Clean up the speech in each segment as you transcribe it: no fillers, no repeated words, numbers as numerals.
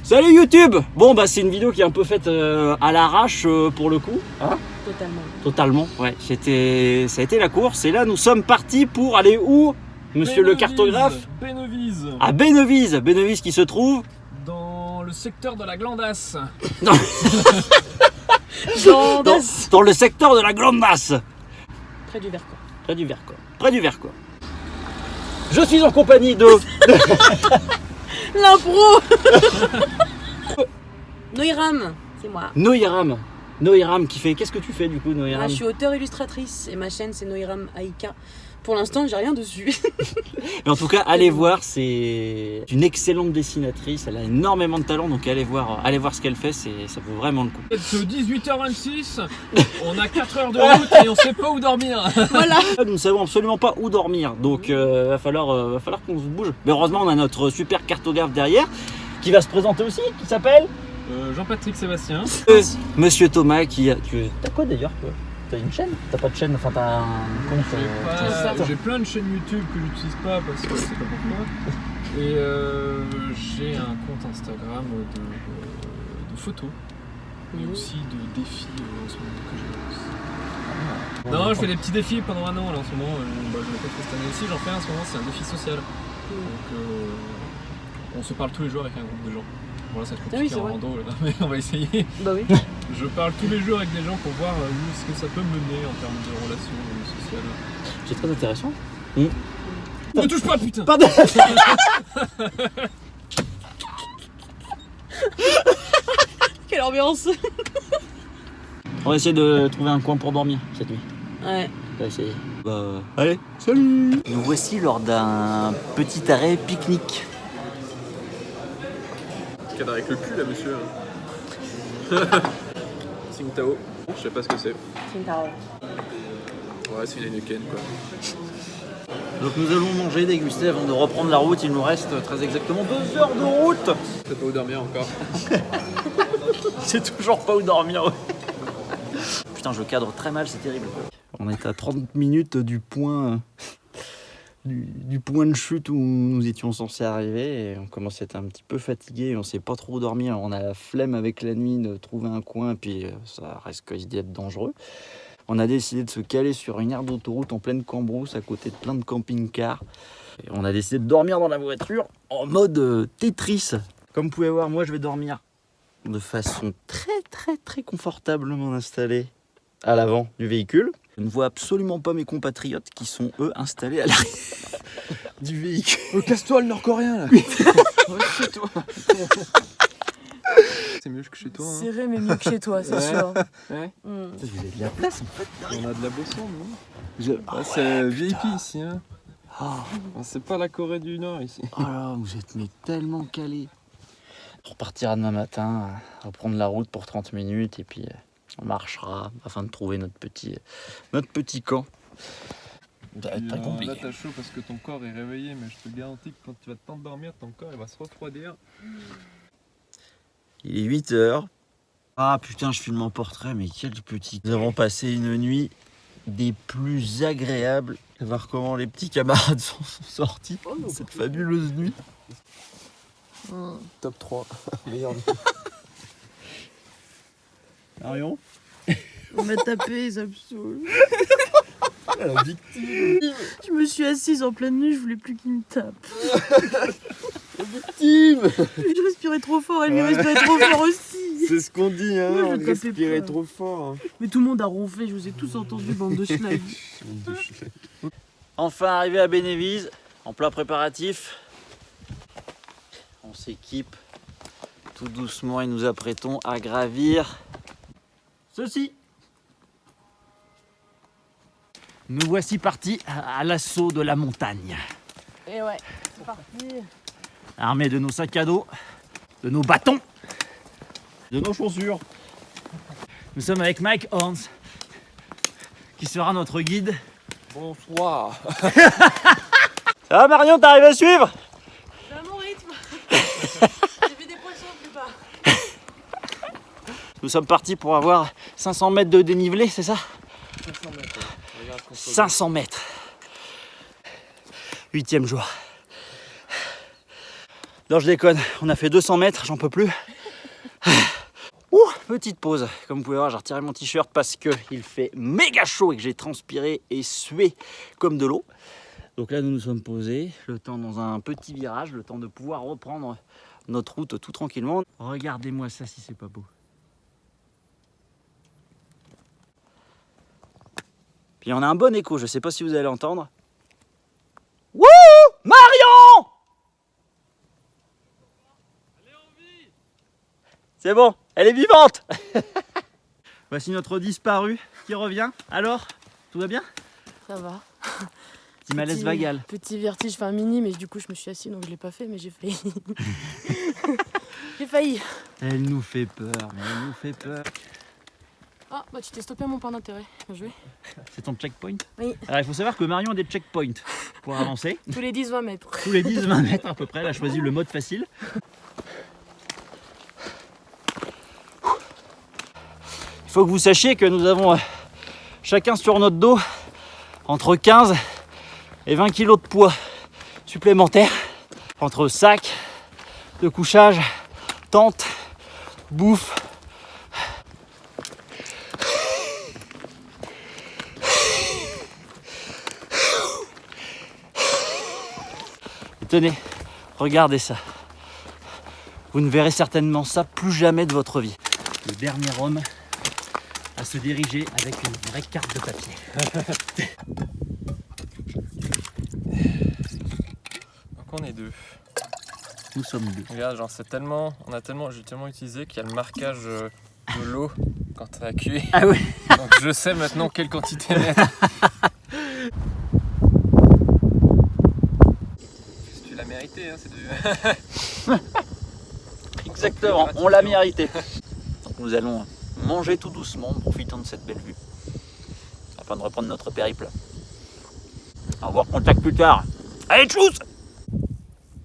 Salut YouTube. Bon bah c'est une vidéo qui est un peu faite à l'arrache pour le coup. Hein? Totalement, ouais. Ça a été la course et là nous sommes partis pour aller où, monsieur le cartographe? Bénovize. À Bénovize. Bénovize qui se trouve dans le secteur de la Glandasse. Dans le secteur de la Glandasse. Près du Vercors. Près du Vercors. Je suis en compagnie de... L'impro. Noiram, c'est moi. Noiram qui fait... Qu'est-ce que tu fais du coup, Noiram? Je suis auteure illustratrice et ma chaîne c'est Noiram Aïka. Pour l'instant, j'ai rien dessus. Mais en tout cas, allez voir, c'est une excellente dessinatrice. Elle a énormément de talent, donc allez voir ce qu'elle fait, ça vaut vraiment le coup. C'est 18h26, on a 4 heures de route et on sait pas où dormir. Voilà. Nous ne savons absolument pas où dormir, donc va falloir qu'on se bouge. Mais heureusement, on a notre super cartographe derrière, qui va se présenter aussi, qui s'appelle Jean-Patrick Sébastien. Monsieur Thomas, T'as quoi d'ailleurs toi? T'as une chaîne? T'as pas de chaîne? Enfin, t'as un compte J'ai plein de chaînes YouTube que j'utilise pas parce que c'est pas pourquoi. Et j'ai un compte Instagram de photos et aussi de défis en ce moment que je lance. Non, je fais des petits défis pendant un an là en ce moment. Je l'ai pas fait cette année aussi, j'en fais un en ce moment, c'est un défi social. Donc on se parle tous les jours avec un groupe de gens. Voilà, ça se complique en rando là, mais on va essayer. Bah oui. Je parle tous les jours avec des gens pour voir où est-ce que ça peut mener en termes de relations sociales. C'est très intéressant. Ne touche pas, putain! Pardon. Quelle ambiance. On va essayer de trouver un coin pour dormir cette nuit. Ouais. On va essayer. Bah, allez, salut! Nous voici lors d'un petit arrêt pique-nique. Cadre avec le cul là, monsieur. Tsingtao, je sais pas ce que c'est. Tsingtao. Ouais, c'est une Heineken quoi. Donc nous allons manger, déguster avant de reprendre la route. Il nous reste très exactement 2 heures de route. Je sais pas où dormir encore. C'est toujours pas où dormir. Ouais. Putain, je cadre très mal, c'est terrible. On est à 30 minutes du point du point de chute où nous étions censés arriver et on commence à être un petit peu fatigué. On sait pas trop où dormir. On a la flemme avec la nuit de trouver un coin, puis ça risque d'être dangereux. On a décidé de se caler sur une aire d'autoroute en pleine cambrousse à côté de plein de camping-cars. Et on a décidé de dormir dans la voiture en mode Tetris. Comme vous pouvez voir, moi je vais dormir de façon très confortablement installée à l'avant du véhicule. Je ne vois absolument pas mes compatriotes qui sont eux installés à l'arrière du véhicule. Casse-toi le nord-coréen là. Chez toi. C'est mieux que chez toi. C'est vrai, mais mieux que chez toi, c'est sûr. Ouais. Vous avez de la place en fait. On a de la boisson, non? C'est VIP ici. Hein. C'est pas la Corée du Nord ici. Oh là, vous êtes mais tellement calés. On repartira demain matin, reprendre la route pour 30 minutes et puis on marchera afin de trouver notre petit camp. Ça va être très compliqué. Là t'as chaud parce que ton corps est réveillé, mais je te garantis que quand tu vas t'endormir, ton corps il va se refroidir. Il est 8h. Ah putain, je filme en portrait, mais quel petit. Nous avons passé une nuit des plus agréables. On va voir comment les petits camarades sont sortis de cette fabuleuse nuit. Top 3. Meilleur nuit. Marion? On m'a tapé, ça me saoule. La victime. Je me suis assise en pleine nuit, je voulais plus qu'il me tape. La victime. Je respirais trop fort, elle lui respirait trop fort aussi. C'est ce qu'on dit, hein. Moi, je On tapais respirait pas. trop fort. Mais tout le monde a ronflé, je vous ai tous entendu, bande de schlag. Enfin arrivé à Bénovize, en plein préparatif. On s'équipe tout doucement et nous apprêtons à gravir ceci. Nous voici partis à l'assaut de la montagne. Et ouais, c'est parti. Armés de nos sacs à dos, de nos bâtons, de nos chaussures. Nous sommes avec Mike Horns, qui sera notre guide. Bonsoir. Ça va Marion, t'arrives à suivre? C'est à mon rythme. J'ai vu des poissons plus bas. Nous sommes partis pour avoir 500 mètres de dénivelé, c'est ça? 500 mètres. 500 mètres. 8e jour. Non, je déconne, on a fait 200 mètres, j'en peux plus. Ouh, petite pause. Comme vous pouvez voir, j'ai retiré mon t-shirt parce qu'il fait méga chaud et que j'ai transpiré et sué comme de l'eau. Donc là, nous nous sommes posés, le temps dans un petit virage, le temps de pouvoir reprendre notre route tout tranquillement. Regardez-moi ça si c'est pas beau. Puis on a un bon écho, je sais pas si vous allez l'entendre. Wouh, Marion! C'est bon, elle est vivante. Voici notre disparu qui revient. Alors, tout va bien? Ça va. Petit malaise vagal. Petit vertige, enfin mini, mais du coup je me suis assis donc je l'ai pas fait, mais j'ai failli. J'ai failli. Elle nous fait peur, mais elle nous fait peur. Ah bah tu t'es stoppé à mon point d'intérêt. Bien joué. C'est ton checkpoint? Oui. Alors il faut savoir que Marion a des checkpoints pour avancer. Tous les 10-20 mètres. Tous les 10-20 mètres à peu près, elle a choisi le mode facile. Il faut que vous sachiez que nous avons chacun sur notre dos entre 15 et 20 kg de poids supplémentaires. Entre sac de couchage, tente, bouffe. Et tenez, regardez ça. Vous ne verrez certainement ça plus jamais de votre vie. Le dernier homme à se diriger avec une vraie carte de papier. Donc on est deux. Nous sommes deux. Regarde, genre j'ai tellement utilisé qu'il y a le marquage de l'eau quand t'as à cuire. Ah oui. Donc je sais maintenant quelle quantité mettre. Tu l'as mérité, hein, c'est du... Exactement, on l'a mérité. Donc nous allons manger tout doucement en profitant de cette belle vue. Afin de reprendre notre périple. Au revoir, contact plus tard. Allez, tchuss!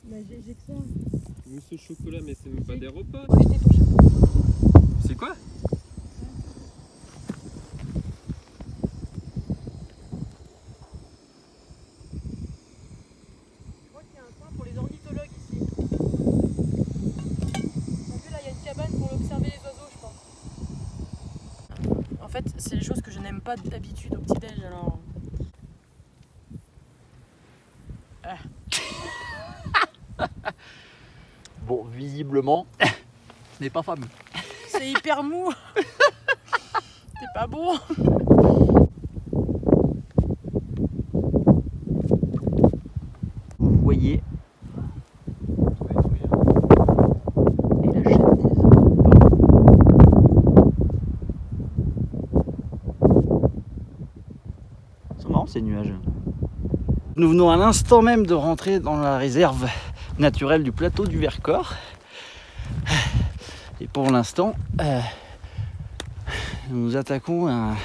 Bah j'ai que ça. Mousse au chocolat, mais c'est même pas des repas. Faut acheter ton chocolat. C'est quoi? Je crois qu'il y a un coin pour les ornithologues ici. T'as vu là, il y a une cabane pour observer les oiseaux, je pense. En fait, c'est les choses que je n'aime pas d'habitude au petit-déj, alors... Bon, visiblement, ce n'est pas fameux. C'est hyper mou. C'est pas bon. Vous voyez. Et la chaîne des C'est marrant ces nuages. Nous venons à l'instant même de rentrer dans la réserve naturelle du plateau du Vercors. Et pour l'instant, nous attaquons un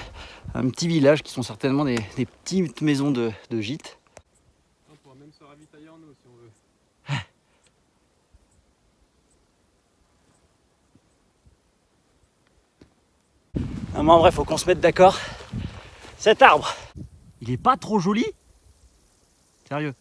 petit village qui sont certainement des petites maisons de gîtes. On pourra même se ravitailler en eau si on veut. Non mais en vrai, faut qu'on se mette d'accord. Cet arbre, il est pas trop joli? Sérieux?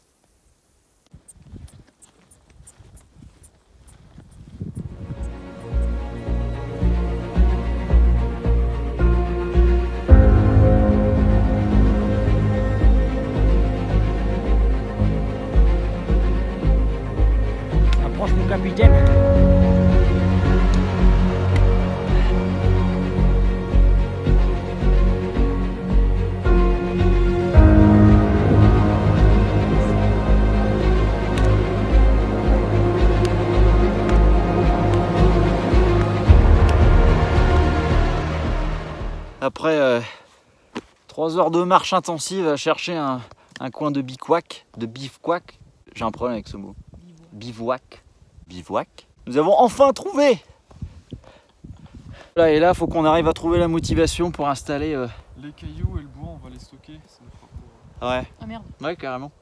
Approche mon capitaine. Après 3 heures de marche intensive à chercher un coin de bivouac, j'ai un problème avec ce mot. Bivouac. Nous avons enfin trouvé. Là et là, faut qu'on arrive à trouver la motivation pour installer. Les cailloux et le bois, on va les stocker. Ça nous fera pour... Ouais. Ah merde. Ouais, carrément.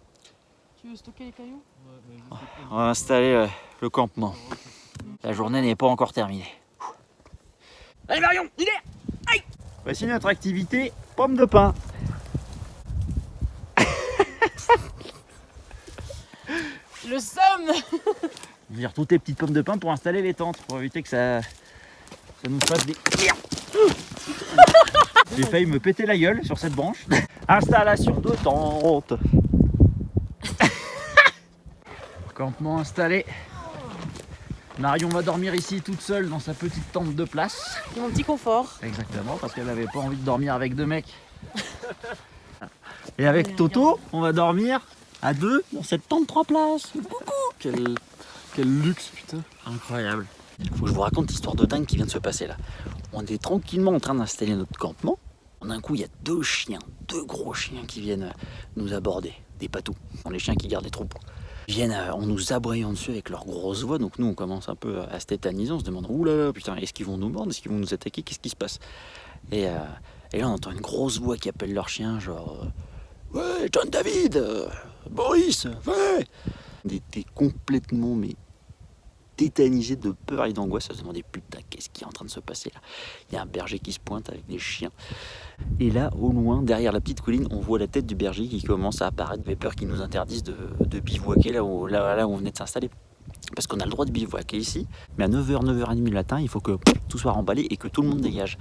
Tu veux stocker les cailloux? On va installer le campement. La journée n'est pas encore terminée. Allez Marion, il est. Aïe. Voici notre activité pomme de pin. Le somme. vire toutes les petites pommes de pin pour installer les tentes, pour éviter que ça nous fasse des... Merde. J'ai failli me péter la gueule sur cette branche. Installation de tente. Campement installé. Marion va dormir ici toute seule dans sa petite tente de place. Mon petit confort. Exactement, parce qu'elle n'avait pas envie de dormir avec deux mecs. Et avec Toto, on va dormir à deux dans cette tente 3 places. Quel luxe, putain. Incroyable. Faut que je vous raconte l'histoire de dingue qui vient de se passer là. On est tranquillement en train d'installer notre campement. D'un coup, il y a deux gros chiens qui viennent nous aborder. Des patous, les chiens qui gardent les troupeaux. Ils viennent en nous aboyant dessus avec leur grosse voix. Donc nous, on commence un peu à se tétaniser. On se demande, oulala, putain, est-ce qu'ils vont nous mordre? Est-ce qu'ils vont nous attaquer? Qu'est-ce qui se passe? Et là, on entend une grosse voix qui appelle leur chien, genre... Ouais, John David, Boris, ouais. On était complètement, mais tétanisés de peur et d'angoisse. À se demander, putain, qu'est-ce qui est en train de se passer là? Il y a un berger qui se pointe avec des chiens. Et là, au loin, derrière la petite colline, on voit la tête du berger qui commence à apparaître. J'avais peur qu'ils nous interdisent de bivouaquer là où on venait de s'installer. Parce qu'on a le droit de bivouaquer ici, mais à 9h, 9h30 le matin, il faut que tout soit remballé et que tout le monde dégage.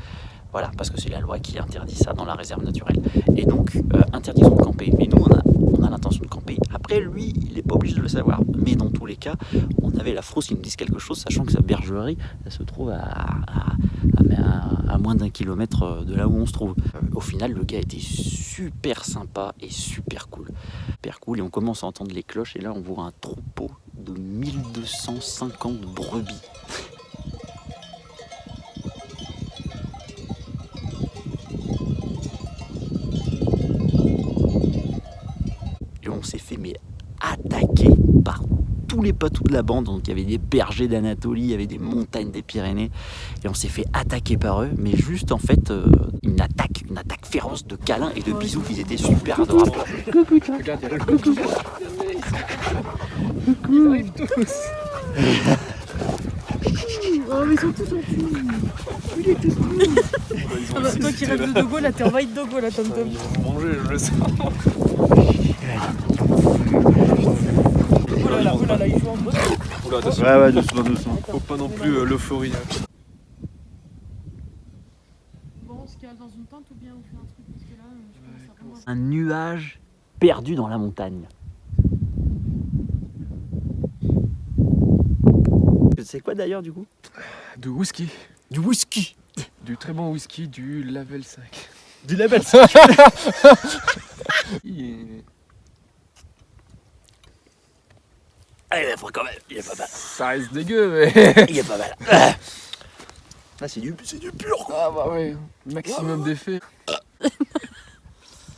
Voilà, parce que c'est la loi qui interdit ça dans la réserve naturelle. Et donc, interdiction de camper. Mais nous, on a l'intention de camper. Après, lui, il n'est pas obligé de le savoir. Mais dans tous les cas, on avait la frousse qui nous dise quelque chose, sachant que sa bergerie, elle se trouve à moins d'1 kilomètre de là où on se trouve. Au final, le gars était super sympa et super cool. Super cool. Et on commence à entendre les cloches. Et là, on voit un troupeau de 1250 brebis. Et on s'est fait attaquer par tous les patous de la bande. Donc il y avait des bergers d'Anatolie, il y avait des montagnes des Pyrénées. Et on s'est fait attaquer par eux. Mais juste en fait, une attaque féroce de câlins et de bisous. Ils étaient super adorables. Regarde, il y a le coucou. Ils arrivent tous. Oh, mais ils sont tous gentils. Il est tous toi qui rêves de Dogo, là, t'es en white Dogo, là, Tom Tom. Ils vont manger, je le sens. Oh là là, il joue en mode. Oula, attention. Ouais, doucement. Faut pas non plus l'euphorie. Bon, on se cale dans une tente ou bien on fait un truc parce que là, je commence à vraiment... Un nuage perdu dans la montagne. C'est quoi d'ailleurs du coup? Du whisky. Du whisky. Du très bon whisky du Label 5. Du Label 5. Ah, il est quand même, il est pas mal. Ça reste dégueu, mais. Il est pas mal. Là, c'est du pur quoi. Ah bah ouais, maximum d'effet.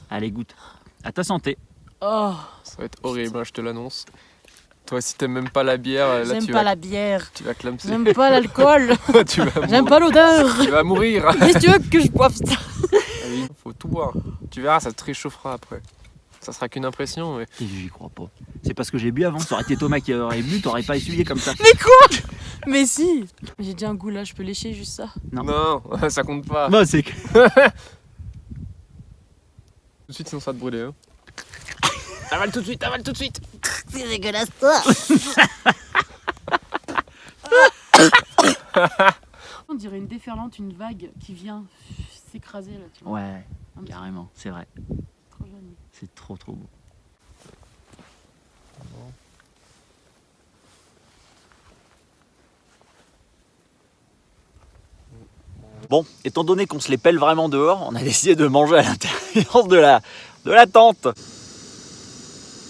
Allez, goûte. À ta santé. Oh, Ça va être horrible, hein, je te l'annonce. Toi, si t'aimes même pas la bière, là j'aime tu pas vas, la bière. tu vas clamser. J'aime pas l'alcool. tu, vas J'aime pas l'odeur. tu vas mourir. Qu'est-ce que tu veux que je boive ça? Ah oui, faut tout boire. Tu verras, ça te réchauffera après. Ça sera qu'une impression, mais. J'y crois pas. C'est parce que j'ai bu avant. Ça aurait été Thomas qui aurait bu, t'aurais pas essuyé comme ça. Mais quoi? Mais si. J'ai déjà un goût là, je peux lécher juste ça. Non. Non, ça compte pas. Bah, c'est que. Tout de suite, sinon ça va te brûler. Hein. Avale tout de suite, avale tout de suite. C'est dégueulasse toi. On dirait une déferlante, une vague qui vient s'écraser là, tu vois. Ouais, Un petit carrément, c'est vrai. trop joli. C'est trop beau. Bon, étant donné qu'on se les pèle vraiment dehors, on a décidé de manger à l'intérieur de la tente.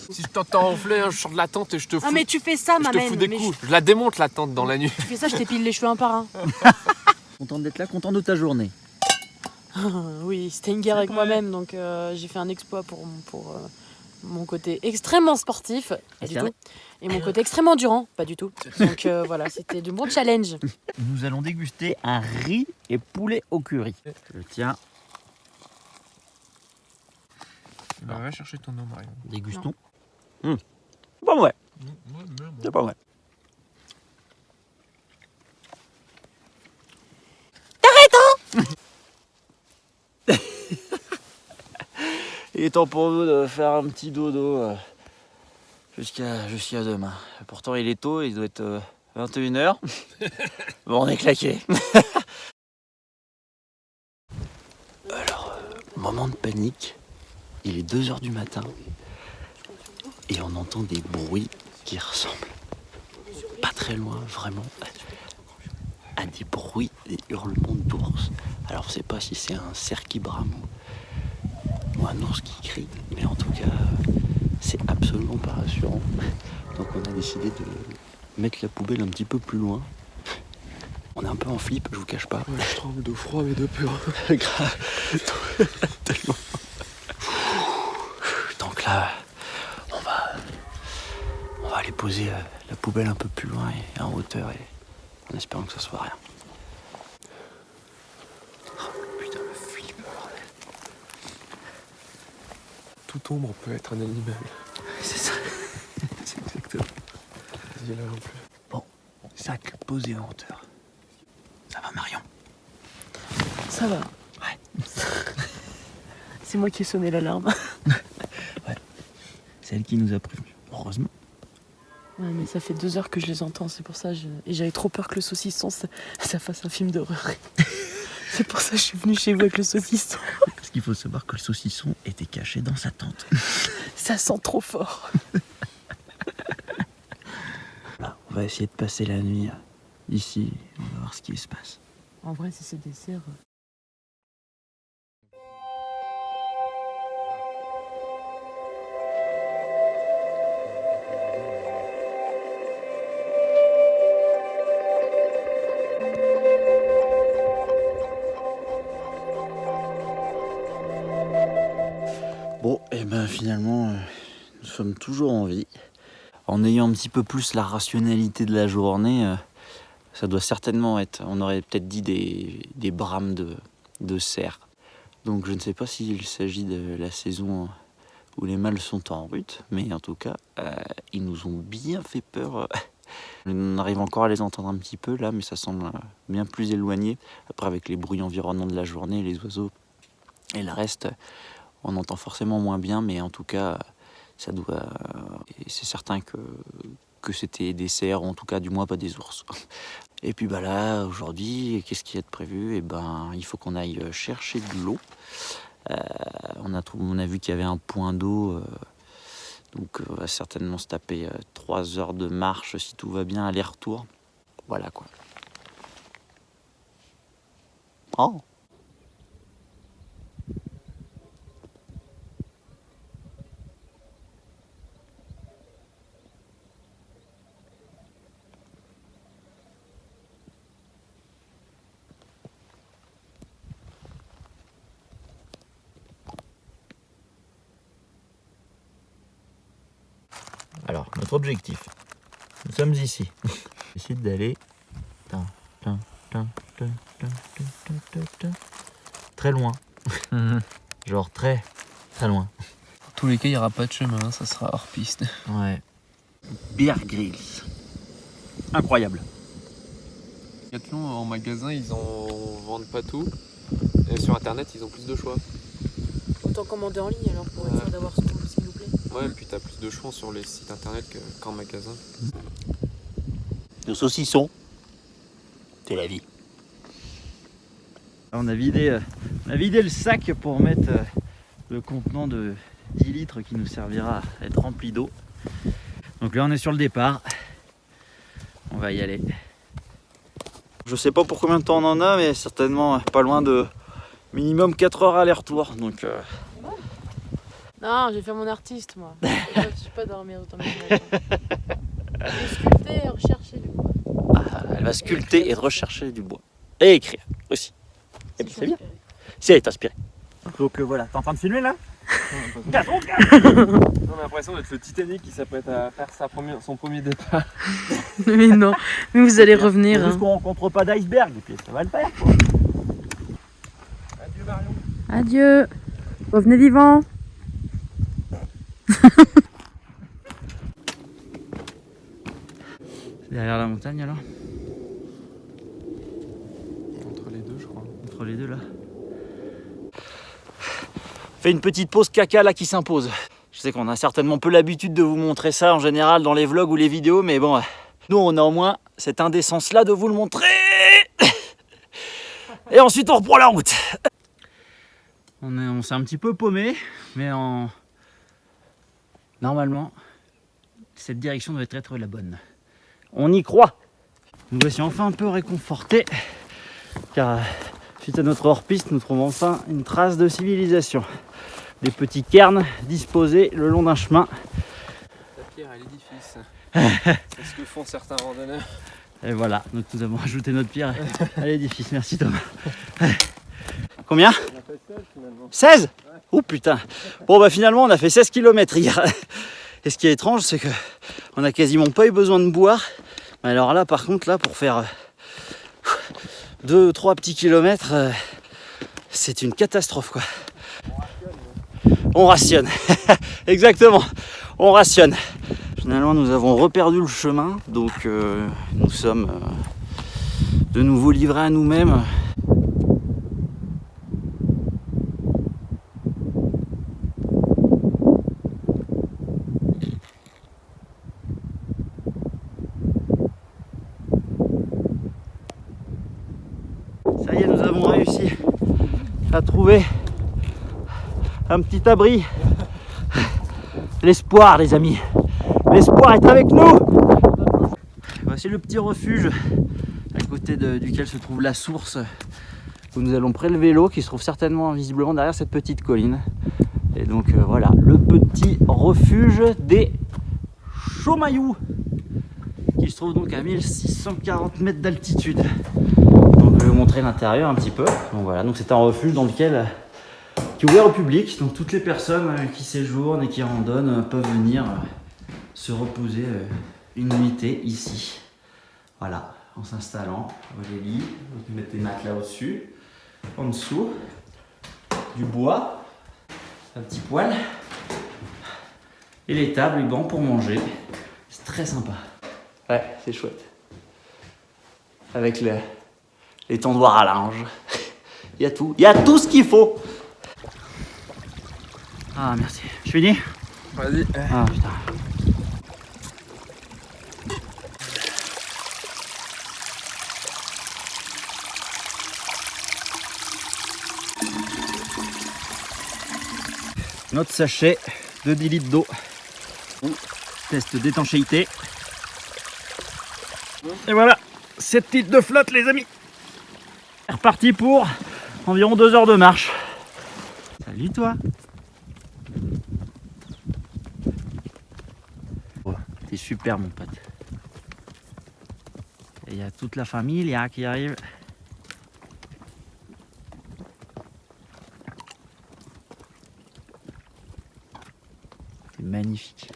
Si je t'entends ronfler, hein, je sors de la tente et je te fous, Ah mais tu fais ça, je ma te mène. fous des Mais coups. Je la démonte la tente dans la nuit. tu fais ça, je t'épile les cheveux un par un. Content d'être là, content de ta journée. Oui, c'était une guerre avec moi-même, donc j'ai fait un exploit pour mon côté extrêmement sportif, pas Et du c'est tout, vrai et mon côté extrêmement endurant, pas du tout. Donc voilà, c'était du bon challenge. Nous allons déguster un riz et poulet au curry. Je tiens, Va chercher ton eau, Marion. dégustons. Pas mauvais, c'est pas vrai. Il est temps pour nous de faire un petit dodo jusqu'à demain. Pourtant il est tôt, il doit être 21h. Bon, on est claqué. Alors, moment de panique, il est 2h du matin et on entend des bruits qui ressemblent pas très loin, vraiment, à des bruits, des hurlements d'ours. Alors on sait pas si c'est un cerf qui brame ou un ours qui crie, mais en tout cas c'est absolument pas rassurant. Donc on a décidé de mettre la poubelle un petit peu plus loin. On est un peu en flip, je vous cache pas. Ouais, je tremble de froid mais de peur. Grave. Tellement. Donc là, on va aller poser la poubelle un peu plus loin et en hauteur et en espérant que ça soit rien. Oh, putain, le flip, bordel. Toute ombre peut être un animal. C'est ça. C'est exactement. Vas-y, là non plus. Bon, sac posé en hauteur. Ça va, Marion? Ça va. Ouais. C'est moi qui ai sonné l'alarme. Ouais. C'est elle qui nous a prévenus. Heureusement. Ouais, mais ça fait 2 heures que je les entends, c'est pour ça. Et j'avais trop peur que le saucisson, ça fasse un film d'horreur. C'est pour ça que je suis venue chez vous avec le saucisson. Parce qu'il faut savoir que le saucisson était caché dans sa tente. Ça sent trop fort. Là, on va essayer de passer la nuit ici. On va voir ce qui se passe. En vrai, si c'est des cerfs... Bon, et ben finalement, nous sommes toujours en vie. En ayant un petit peu plus la rationalité de la journée, ça doit certainement être, on aurait peut-être dit des brames de cerf. Donc je ne sais pas s'il s'agit de la saison où les mâles sont en rut, mais en tout cas, ils nous ont bien fait peur. On arrive encore à les entendre un petit peu là, mais ça semble bien plus éloigné. Après, avec les bruits environnants de la journée, les oiseaux et le reste, on entend forcément moins bien, mais en tout cas, ça doit. Et c'est certain que c'était des cerfs, ou en tout cas, du moins pas des ours. Et puis bah là, aujourd'hui, qu'est-ce qu'il y a de prévu? Et ben, il faut qu'on aille chercher de l'eau. On a vu qu'il y avait un point d'eau, donc on va certainement se taper 3 heures de marche si tout va bien, aller-retour. Voilà quoi. Oh! Alors, notre objectif, nous sommes ici. Essayer d'aller très loin. Genre très loin. Dans tous les cas, il n'y aura pas de chemin, ça sera hors piste. Ouais. Bear Grylls. Incroyable. Decathlon, en magasin, ils en vendent pas tout. Et sur internet, ils ont plus de choix. Autant commander en ligne alors pour être sûr d'avoir ce qui nous plaît. Ouais, et puis t'as plus de choix sur les sites internet qu'en magasin. Le saucisson, c'est la vie. On a vidé le sac pour mettre le contenant de 10 litres qui nous servira à être rempli d'eau. Donc là on est sur le départ. On va y aller. Je sais pas pour combien de temps on en a, mais certainement pas loin de minimum 4 heures aller-retour. Donc Non, j'ai fait mon artiste moi. Je vais pas dormir autant. J'ai sculpté et recherché du bois. elle va sculpter et rechercher du bois. Et écrire aussi. Et bien, c'est bien. Si elle est inspirée. Donc voilà, t'es en train de filmer là? On a l'impression d'être le Titanic qui s'apprête à faire son premier départ. Mais non, mais vous allez revenir. Juste qu'on rencontre pas d'iceberg et puis ça va le faire quoi. Adieu Marion. Adieu. Revenez vivant. Derrière la montagne alors? Entre les deux, je crois. Entre les deux là. Fais une petite pause caca là qui s'impose. Je sais qu'on a certainement peu l'habitude de vous montrer ça en général dans les vlogs ou les vidéos, mais bon, nous on a au moins cette indécence-là de vous le montrer. Et ensuite on reprend la route. On s'est un petit peu paumé, mais normalement, cette direction doit être la bonne. On y croit. Nous voici enfin un peu réconfortés, car suite à notre hors-piste, nous trouvons enfin une trace de civilisation. Des petits cairns disposés le long d'un chemin. La pierre à l'édifice. C'est ce que font certains randonneurs. Et voilà, donc nous avons ajouté notre pierre à l'édifice. Merci Thomas. Combien? On a fait 16 finalement. 16 ouais. Oh putain. Bon bah finalement on a fait 16 km hier. Et ce qui est étrange, c'est que on a quasiment pas eu besoin de boire. Mais alors là par contre, là pour faire 2-3 petits kilomètres, c'est une catastrophe quoi. On rationne. Exactement, on rationne. Finalement nous avons reperdu le chemin, donc nous sommes de nouveau livrés à nous-mêmes. Ça y est, nous avons réussi à trouver un petit abri. L'espoir, les amis. L'espoir est avec nous. Voici le petit refuge à côté duquel se trouve la source où nous allons prélever l'eau qui se trouve certainement visiblement derrière cette petite colline. Et donc voilà, le petit refuge des Chaumayous qui se trouve donc à 1640 mètres d'altitude. Donc je vais vous montrer l'intérieur un petit peu. Donc voilà, donc c'est un refuge dans lequel qui est ouvert au public, donc toutes les personnes qui séjournent et qui randonnent peuvent venir se reposer une nuitée ici. Voilà, en s'installant, les lits, vous mettez des matelas au-dessus, en dessous, du bois, un petit poêle, et les tables et bancs pour manger. C'est très sympa. Ouais, c'est chouette. Avec les tendoirs à linge. Il y a tout ce qu'il faut. Ah merci. Je finis? Vas-y. Ah putain. Notre sachet de 10 litres d'eau. Test d'étanchéité. Et voilà, 7 litres de flotte les amis. C'est reparti pour environ 2 heures de marche. Salut toi. Oh, t'es super mon pote. Et il y a toute la famille qui arrive. C'est magnifique.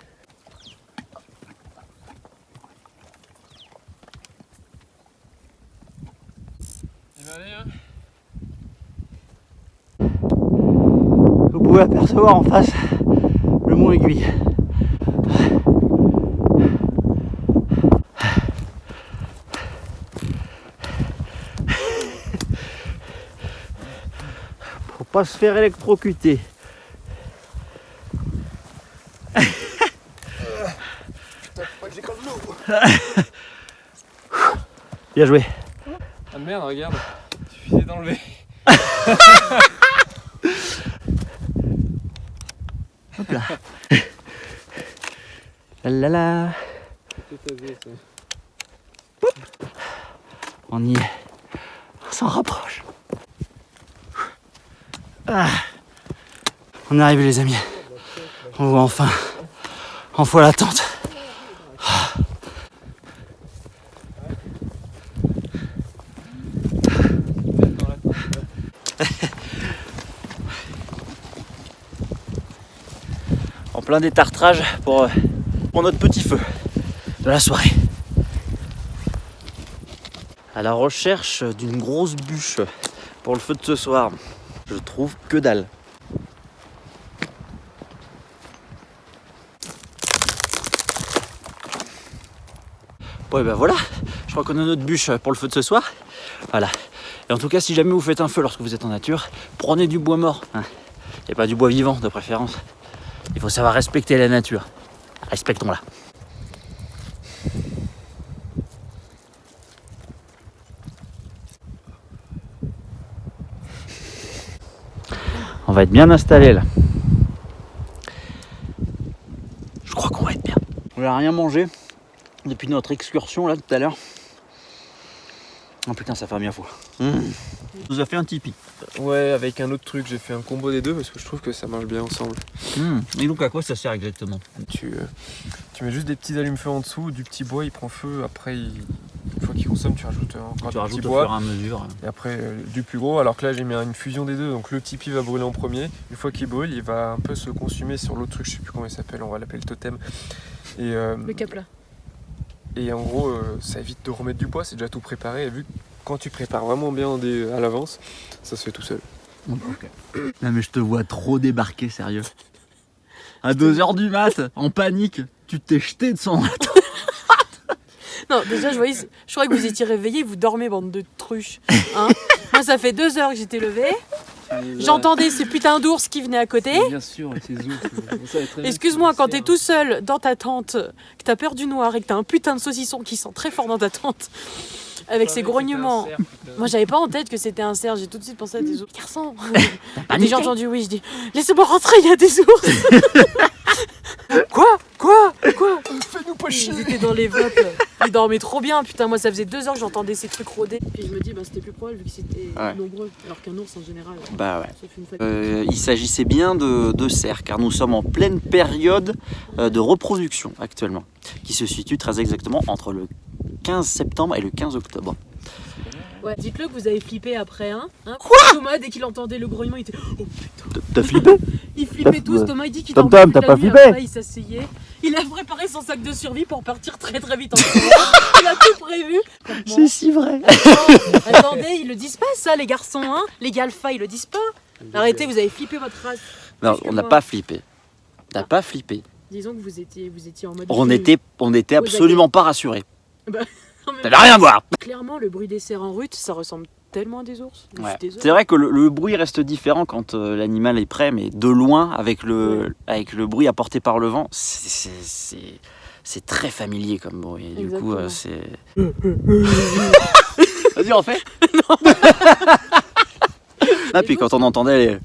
Allez, hein. Vous pouvez apercevoir en face le mont Aiguille. Faut pas se faire électrocuter. Bien joué. Ah merde, regarde, il suffisait d'enlever. Hop là. Là là. On y est. On s'en rapproche. Ah. On est arrivé les amis. On voit enfin la tente. En plein détartrage pour notre petit feu de la soirée. À la recherche d'une grosse bûche pour le feu de ce soir. Je trouve que dalle. Ouais ben voilà, je crois qu'on a notre bûche pour le feu de ce soir. Voilà. Et en tout cas, si jamais vous faites un feu lorsque vous êtes en nature, prenez du bois mort. Hein. Et pas du bois vivant de préférence. Il faut savoir respecter la nature. Respectons-la. On va être bien installé là. Je crois qu'on va être bien. On n'a rien mangé depuis notre excursion là tout à l'heure. Oh putain, ça fait bien fou. On nous a fait un Tipeee. Ouais, avec un autre truc, j'ai fait un combo des deux parce que je trouve que ça marche bien ensemble. Et donc à quoi ça sert exactement? Tu mets juste des petits allumes-feu en dessous, du petit bois il prend feu, après une fois qu'il consomme tu rajoutes encore Tu du rajoutes petit au fur et bois à mesure. et après du plus gros, alors que là j'ai mis une fusion des deux, donc le Tipeee va brûler en premier, une fois qu'il brûle il va un peu se consumer sur l'autre truc, je sais plus comment il s'appelle, on va l'appeler le totem. Et, Le cap là. et en gros ça évite de remettre du bois, c'est déjà tout préparé et vu que quand tu prépares vraiment bien à l'avance, ça se fait tout seul. Okay. Non mais je te vois trop débarquer, sérieux. À 2h du mat, en panique, tu t'es jeté de son. Non, déjà, je croyais que vous étiez réveillés, vous dormez, bande de truches. Hein. Moi, ça fait 2 heures que j'étais levée. J'entendais ces putains d'ours qui venaient à côté. Bien sûr, avec ces ours. Excuse-moi, quand t'es tout seul dans ta tente, que t'as peur du noir et que t'as un putain de saucisson qui sent très fort dans ta tente, avec ses grognements. Moi, j'avais pas en tête que c'était un cerf, j'ai tout de suite pensé à des ours. Garçon. Et j'ai entendu oui, je dis laissez-moi rentrer, il y a des ours. Quoi Fais-nous pas chier. Ils étaient dans les vapes. Ils dormaient trop bien, putain. Moi, ça faisait 2 heures que j'entendais ces trucs rôder. Puis je me dis, bah, c'était plus probable vu que c'était nombreux. Alors qu'un ours en général. Bah ouais. Sauf une fois. Il s'agissait bien de cerfs, car nous sommes en pleine période de reproduction actuellement, qui se situe très exactement entre le 15 septembre et le 15 octobre. Ouais, dites-le que vous avez flippé après, hein. Quoi Thomas, dès qu'il entendait le grognement, il était. Oh putain. T'as flippé? Il flippait tous. Thomas, il dit qu'il Tom, dormait t'as toute pas la nuit, flippé? après, il s'asseyait. Il a préparé son sac de survie pour partir très très vite en courant. Il a tout prévu. C'est si vrai. Attendez, ils le disent pas ça, les garçons, hein. Les galfas, ils le disent pas. Arrêtez, vous avez flippé votre race. Non, Plus que on n'a moi. pas flippé. T'as pas flippé. Disons que vous étiez en mode. On était absolument pas rassurés. Bah, non, mais T'avais rien à voir. clairement, le bruit des cerfs en rut, ça ressemble tellement à des ours. Je suis Ouais. désolée. C'est vrai que le bruit reste différent quand l'animal est prêt, mais de loin, avec le bruit apporté par le vent, c'est très familier comme bruit. Et du coup, Exactement. c'est. Vas-y, on fait. Ah, puis quand on entendait les.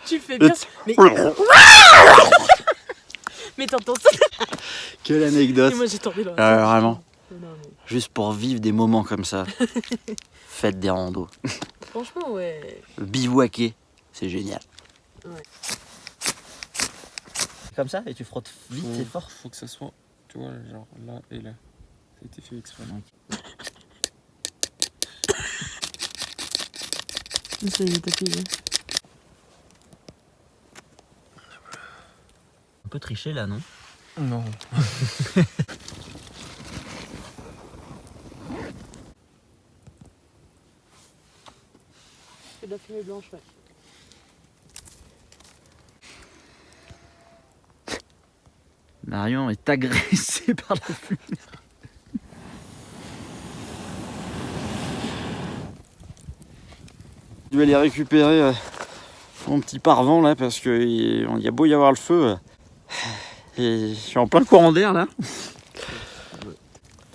Tu fais bien. Mais t'entends ça? Quelle anecdote. Et moi j'ai tombé là. Vraiment. Non, mais Juste pour vivre des moments comme ça. Faites des randos. franchement, ouais. Bivouaquer, c'est génial. Ouais. Comme ça, et tu frottes vite et fort. Faut que ça soit, tu vois, genre là et là. Ça a été fait exprès. Ça y est, t'as payé. Un peu triché là, non? Non. C'est de la fumée blanche, ouais. Marion est agressée par la fumée. Je vais aller récupérer mon petit parvent là parce qu'il y a beau y avoir le feu. Et je suis en plein courant d'air là.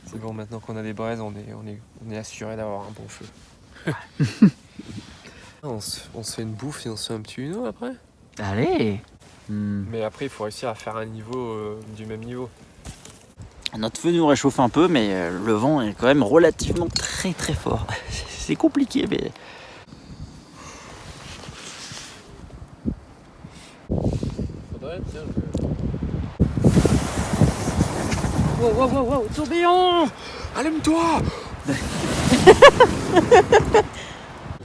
C'est bon, maintenant qu'on a des braises, on est assuré d'avoir un bon feu. on se fait une bouffe et on se fait un petit Uno après. Allez. Mais après, il faut réussir à faire un niveau du même niveau. Notre feu nous réchauffe un peu, mais le vent est quand même relativement très très fort. C'est compliqué, mais. Faudrait, tiens, Wow, tourbillon! Allume-toi. Ça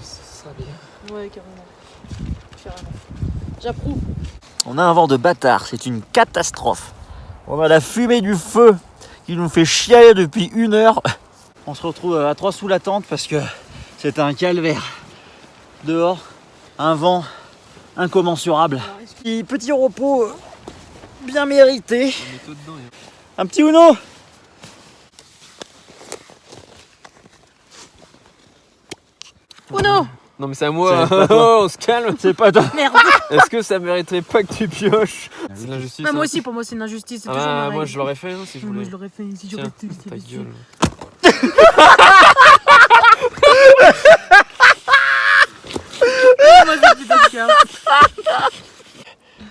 sera bien. Ouais, carrément. J'approuve. On a un vent de bâtard, c'est une catastrophe. On a la fumée du feu qui nous fait chialer depuis 1 heure. On se retrouve à 3 sous la tente parce que c'est un calvaire. Dehors, un vent incommensurable. Petit repos bien mérité. On est tout dedans. Un petit Uno. Uno! Non mais c'est à moi. C'est pas toi. On se calme. C'est pas toi. Merde. Est-ce que ça mériterait pas que tu pioches? C'est de l'injustice. Bah, moi hein. aussi, pour moi, c'est une injustice. C'est Ah toujours bah, ma moi règle. je l'aurais fait hein, si je Moi, voulais. je l'aurais fait si j'aurais Tiens, été ta dessus. gueule. Moi, c'est putain de cœur.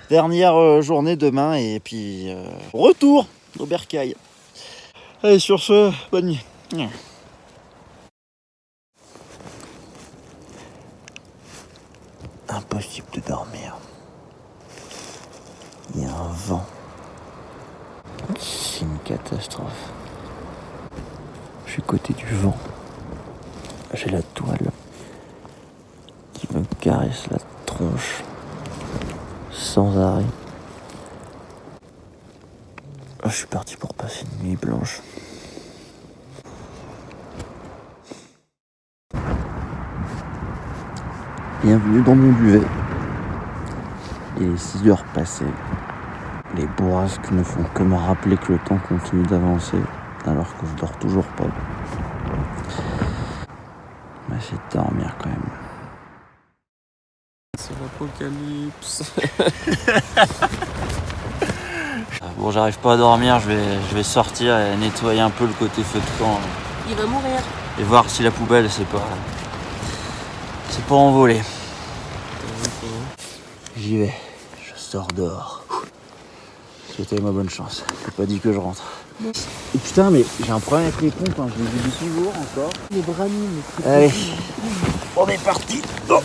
Dernière journée demain et puis retour au bercail. Allez, sur ce, bonne nuit. Impossible de dormir. Il y a un vent. C'est une catastrophe. Je suis côté du vent. J'ai la toile qui me caresse la tronche sans arrêt. Je suis parti pour passer une nuit blanche. Bienvenue dans mon duvet. Il est 6 heures passées. Les bourrasques ne font que me rappeler que le temps continue d'avancer alors que je dors toujours pas. Mais c'est de dormir quand même. C'est l'apocalypse. Bon, j'arrive pas à dormir, je vais sortir et nettoyer un peu le côté feu de camp Il va mourir. et voir si la poubelle c'est pas envolé. J'y vais, je sors dehors. Souhaitez-moi bonne chance, j'ai pas dit que je rentre. Et putain, mais j'ai un problème avec les pompes, hein. Je les oublie toujours encore. Les bras nus, mais c'est Allez, possible. on est parti. Oh.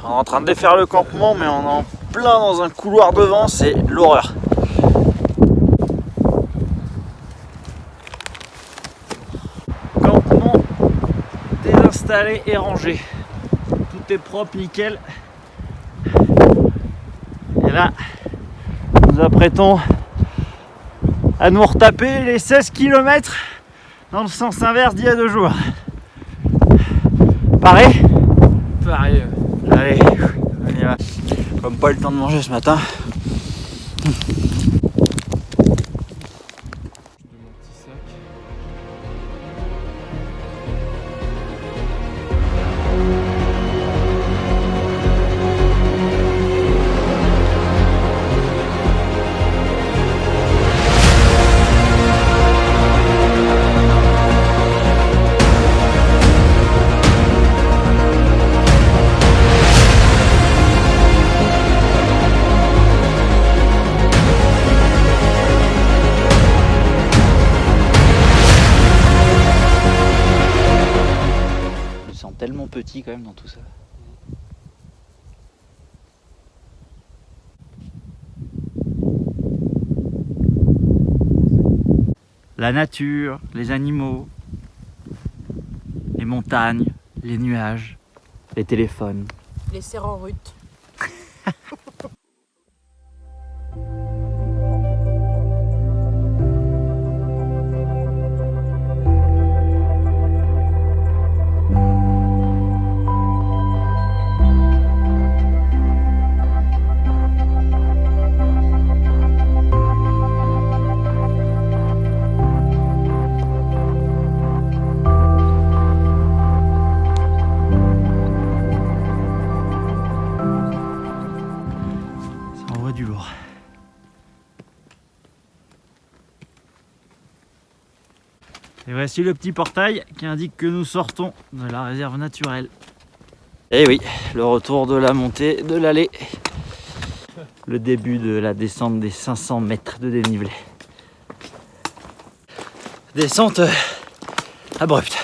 On est en train de défaire le campement, mais on est en plein dans un couloir de vent, c'est l'horreur. Campement désinstallé et rangé. Tout est propre, nickel. Et là, nous apprêtons à nous retaper les 16 km dans le sens inverse d'il y a 2 jours. Pareil ? Pareil. Allez, on y va. Comme pas eu le temps de manger ce matin. De mon petit sac. Je me sens tellement petit quand même dans tout ça. La nature, les animaux, les montagnes, les nuages, les téléphones. Les serres en rut. Ça envoie du lourd. Et voici le petit portail qui indique que nous sortons de la réserve naturelle. Et oui, le retour de la montée de l'allée. Le début de la descente des 500 mètres de dénivelé. Descente abrupte.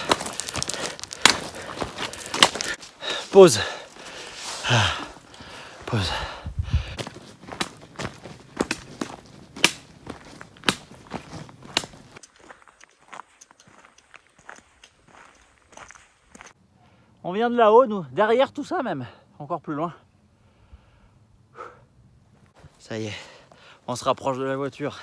Pause. Pause. On vient de là-haut, nous, derrière tout ça même, encore plus loin. Ça y est, on se rapproche de la voiture.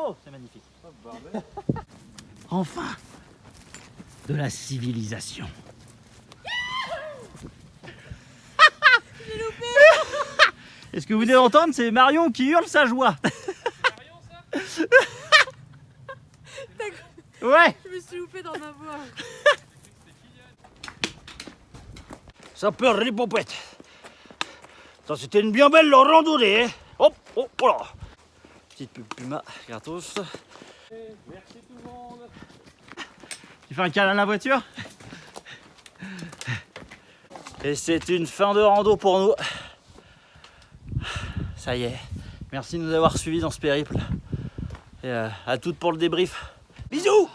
Oh, c'est magnifique. Enfin, de la civilisation. Et ce que vous venez d'entendre, c'est Marion qui hurle sa joie. Ouais. Je me suis loupée dans ma voix. Ça peur les popettes. Ça c'était une bien belle randonnée. Hein. Hop, hop, voilà. Petite Puma gratos. Merci tout le monde. Tu fais un câlin à la voiture? Et c'est une fin de rando pour nous. Ça y est. Merci de nous avoir suivis dans ce périple. Et à toutes pour le débrief. Bisous.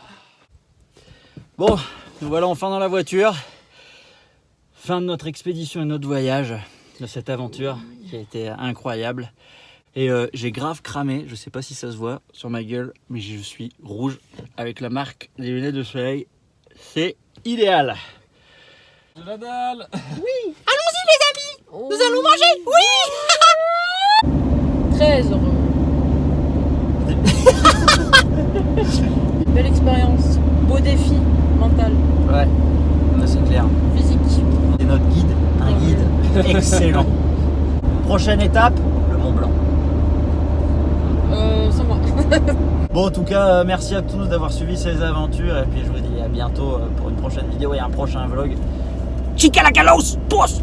Bon, nous voilà enfin dans la voiture. Fin de notre expédition et notre voyage, de cette aventure qui a été incroyable. Et j'ai grave cramé, je sais pas si ça se voit sur ma gueule, mais je suis rouge avec la marque des lunettes de soleil. C'est idéal. De la dalle. Oui. Allons-y les amis. Nous allons manger. Oui. Très heureux. Belle expérience. Beau défi mental. Ouais, c'est clair. Physique. C'est notre guide, un guide excellent. Prochaine étape, le Mont Blanc. C'est moi. Bon, en tout cas, merci à tous d'avoir suivi ces aventures et puis je vous dis à bientôt pour une prochaine vidéo et un prochain vlog. Chica la calos, tous!